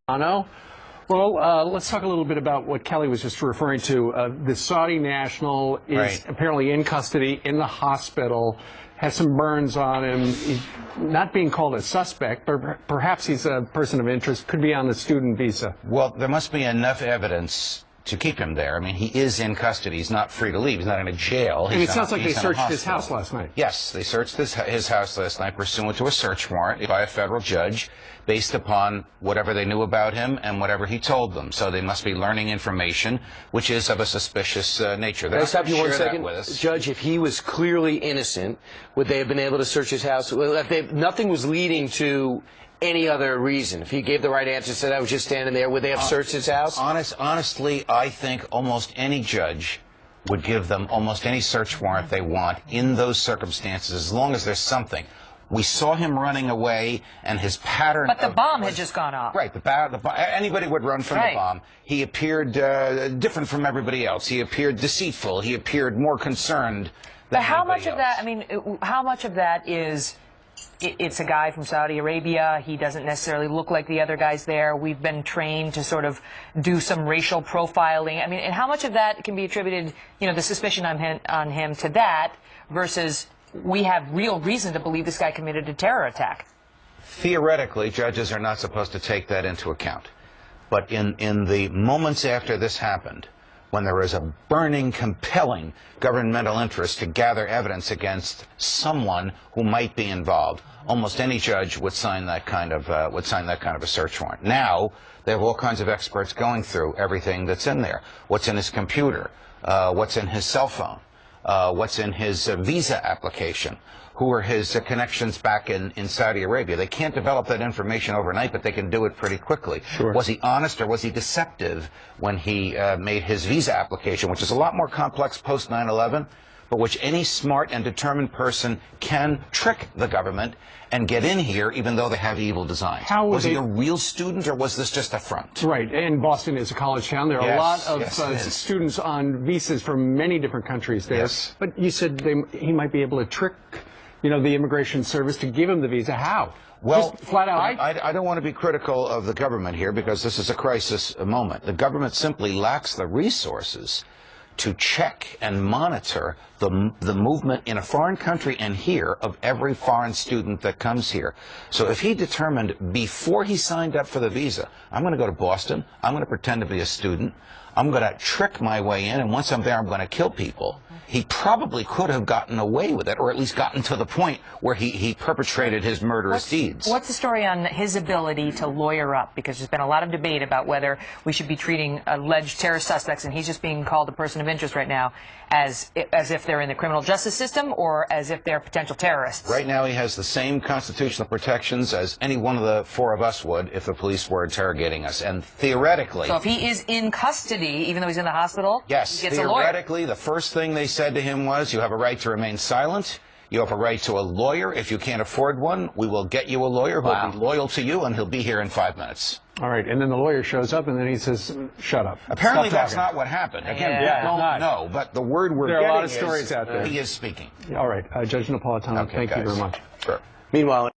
Well, let's talk a little bit about what Kelly was just referring to. The Saudi national is apparently in custody in the hospital, has some burns on him. He's not being called a suspect, but perhaps he's a person of interest, could be on the student visa. Well, there must be enough evidence to keep him there. I mean, he is in custody. He's not free to leave. He's not in a jail. And it sounds like they searched his house last night. Yes, they searched his house last night pursuant to a search warrant by a federal judge based upon whatever they knew about him and whatever he told them. So they must be learning information, which is of a suspicious nature. Can I stop you 1 second? Judge, if he was clearly innocent, would they have been able to search his house? Well, if nothing was leading to any other reason. If he gave the right answer, said I was just standing there, would they have searched his house? Honestly, I think almost any judge would give them almost any search warrant they want in those circumstances, as long as there's something. We saw him running away, and his pattern. But the bomb had just gone off. Right. Anybody would run from the bomb. He appeared different from everybody else. He appeared deceitful. He appeared more concerned than But how much else. of that? I mean, how much of that is? It's a guy from Saudi Arabia. He doesn't necessarily look like the other guys there. We've been trained to sort of do some racial profiling. I mean, and how much of that can be attributed, you know, the suspicion on him to that versus we have real reason to believe this guy committed a terror attack? Theoretically, judges are not supposed to take that into account. But in the moments after this happened, when there is a burning, compelling governmental interest to gather evidence against someone who might be involved, almost any judge would sign that kind of a search warrant. Now they have all kinds of experts going through everything that's in there. What's in his computer? What's in his cell phone? What's in his visa application? Who are his connections back in Saudi Arabia? They can't develop that information overnight, but they can do it pretty quickly. Sure. Was he honest or was he deceptive when he made his visa application, which is a lot more complex post 9/11, but which any smart and determined person can trick the government and get in here even though they have evil designs. Was he a real student or was this just a front? Right, and Boston is a college town. There are a lot of students on visas from many different countries there. Yes. But you said he might be able to trick, you know, the Immigration Service to give him the visa. How? Well, just flat out. I don't want to be critical of the government here because this is a crisis moment. The government simply lacks the resources to check and monitor the movement in a foreign country and here of every foreign student that comes here. So if he determined before he signed up for the visa, I'm going to go to Boston, I'm going to pretend to be a student, I'm going to trick my way in, and once I'm there, I'm going to kill people. He probably could have gotten away with it, or at least gotten to the point where he perpetrated his murderous deeds. What's the story on his ability to lawyer up? Because there's been a lot of debate about whether we should be treating alleged terrorist suspects, and he's just being called a person of interest right now, as if they're in the criminal justice system or as if they're potential terrorists. Right now he has the same constitutional protections as any one of the four of us would if the police were interrogating us. And theoretically... So if he is in custody, even though he's in the hospital, yes, he gets a lawyer. Theoretically, the first thing they said to him was, you have a right to remain silent. You have a right to a lawyer. If you can't afford one, we will get you a lawyer who will be loyal to you, and he'll be here in 5 minutes. All right, and then the lawyer shows up, and then he says, shut up. Apparently that's not what happened. Again, we don't know, but the word we're getting is there are a lot of stories out there. He is speaking. All right, Judge Napolitano, thank you very much. Sure. Meanwhile,